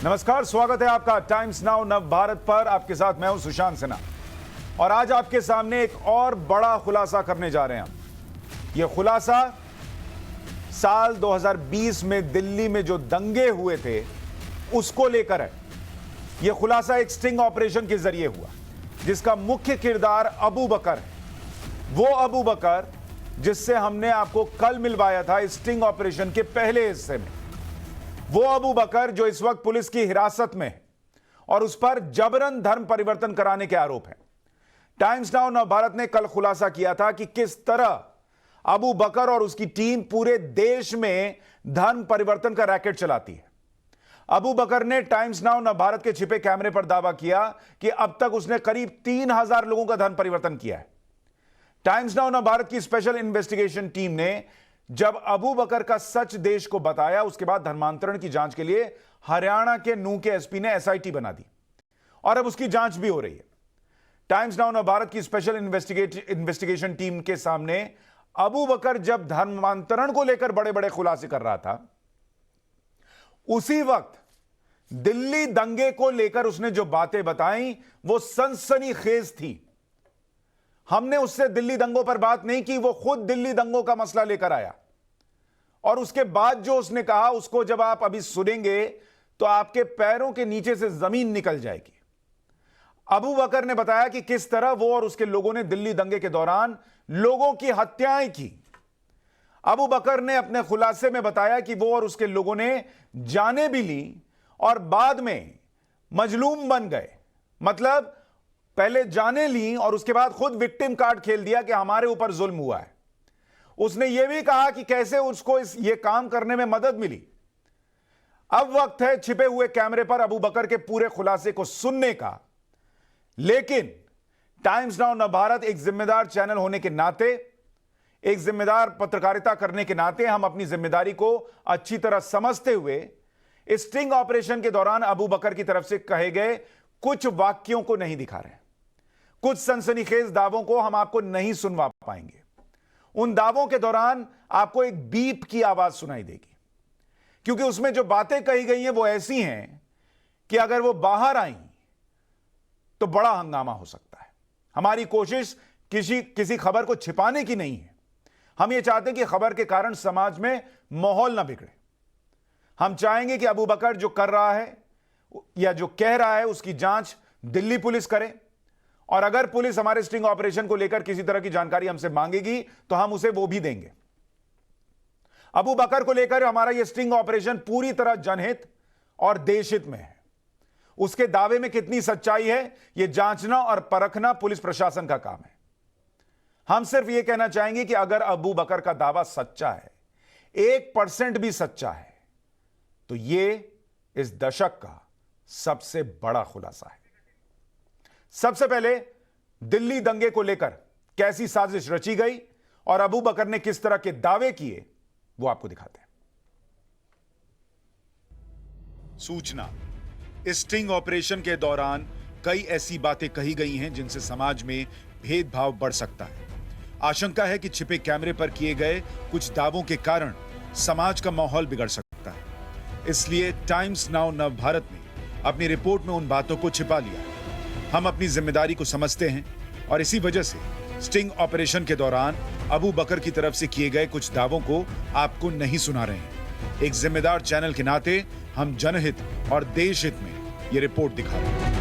नमस्कार, स्वागत है आपका टाइम्स नाउ नव भारत पर। आपके साथ मैं हूं सुशांत सिन्हा और आज आपके सामने एक और बड़ा खुलासा करने जा रहे हैं हम। यह खुलासा साल 2020 में दिल्ली में जो दंगे हुए थे उसको लेकर है। यह खुलासा एक स्टिंग ऑपरेशन के जरिए हुआ जिसका मुख्य किरदार अबू बकर है। वो अबू बकर जिससे हमने आपको कल मिलवाया था स्टिंग ऑपरेशन के पहले हिस्से में। वो अबू बकर जो इस वक्त पुलिस की हिरासत में है और उस पर जबरन धर्म परिवर्तन कराने के आरोप हैं। टाइम्स नाउ नव भारत ने कल खुलासा किया था कि किस तरह अबू बकर और उसकी टीम पूरे देश में धर्म परिवर्तन का रैकेट चलाती है। अबू बकर ने टाइम्स नाउ नव भारत के छिपे कैमरे पर दावा किया कि अब तक उसने करीब 3000 लोगों का धर्म परिवर्तन किया है। टाइम्स नाउ नव भारत की स्पेशल इन्वेस्टिगेशन टीम ने जब अबू बकर का सच देश को बताया, उसके बाद धर्मांतरण की जांच के लिए हरियाणा के नूंह के एसपी ने एसआईटी बना दी और अब उसकी जांच भी हो रही है। टाइम्स नाउ नव भारत की स्पेशल इन्वेस्टिगेशन टीम के सामने अबू बकर जब धर्मांतरण को लेकर बड़े बड़े खुलासे कर रहा था, उसी वक्त दिल्ली दंगे को लेकर उसने जो बातें बताई वो सनसनीखेज थी। हमने उससे दिल्ली दंगों पर बात नहीं की, वो खुद दिल्ली दंगों का मसला लेकर आया और उसके बाद जो उसने कहा उसको जब आप अभी सुनेंगे तो आपके पैरों के नीचे से जमीन निकल जाएगी। अबू बकर ने बताया कि किस तरह वो और उसके लोगों ने दिल्ली दंगे के दौरान लोगों की हत्याएं की। अबू बकर ने अपने खुलासे में बताया कि वो और उसके लोगों ने जानें भी ली और बाद में मजलूम बन गए। मतलब पहले जाने ली और उसके बाद खुद विक्टिम कार्ड खेल दिया कि हमारे ऊपर जुल्म हुआ है। उसने यह भी कहा कि कैसे उसको ये काम करने में मदद मिली। अब वक्त है छिपे हुए कैमरे पर अबू बकर के पूरे खुलासे को सुनने का। लेकिन टाइम्स नाउ नव भारत एक जिम्मेदार चैनल होने के नाते, एक जिम्मेदार पत्रकारिता करने के नाते हम अपनी जिम्मेदारी को अच्छी तरह समझते हुए इस स्टिंग ऑपरेशन के दौरान अबू बकर की तरफ से कहे गए कुछ वाक्यों को नहीं दिखा रहे। कुछ सनसनीखेज दावों को हम आपको नहीं सुनवा पाएंगे। उन दावों के दौरान आपको एक बीप की आवाज सुनाई देगी, क्योंकि उसमें जो बातें कही गई हैं वो ऐसी हैं कि अगर वो बाहर आई तो बड़ा हंगामा हो सकता है। हमारी कोशिश किसी खबर को छिपाने की नहीं है। हम ये चाहते हैं कि खबर के कारण समाज में माहौल ना बिगड़े। हम चाहेंगे कि अबू बकर जो कर रहा है या जो कह रहा है उसकी जांच दिल्ली पुलिस करे और अगर पुलिस हमारे स्टिंग ऑपरेशन को लेकर किसी तरह की जानकारी हमसे मांगेगी तो हम उसे वो भी देंगे। अबू बकर को लेकर हमारा यह स्टिंग ऑपरेशन पूरी तरह जनहित और देशहित में है। उसके दावे में कितनी सच्चाई है यह जांचना और परखना पुलिस प्रशासन का काम है। हम सिर्फ यह कहना चाहेंगे कि अगर अबू बकर का दावा सच्चा है, 1% भी सच्चा है, तो यह इस दशक का सबसे बड़ा खुलासा है। सबसे पहले दिल्ली दंगे को लेकर कैसी साजिश रची गई और अबू बकर ने किस तरह के दावे किए वो आपको दिखाते हैं। सूचना, इस स्टिंग ऑपरेशन के दौरान कई ऐसी बातें कही गई हैं जिनसे समाज में भेदभाव बढ़ सकता है। आशंका है कि छिपे कैमरे पर किए गए कुछ दावों के कारण समाज का माहौल बिगड़ सकता है। इसलिए टाइम्स नाउ नव भारत ने अपनी रिपोर्ट में उन बातों को छिपा लिया। हम अपनी जिम्मेदारी को समझते हैं और इसी वजह से स्टिंग ऑपरेशन के दौरान अबू बकर की तरफ से किए गए कुछ दावों को आपको नहीं सुना रहे हैं। एक जिम्मेदार चैनल के नाते हम जनहित और देशहित में ये रिपोर्ट दिखा रहे हैं।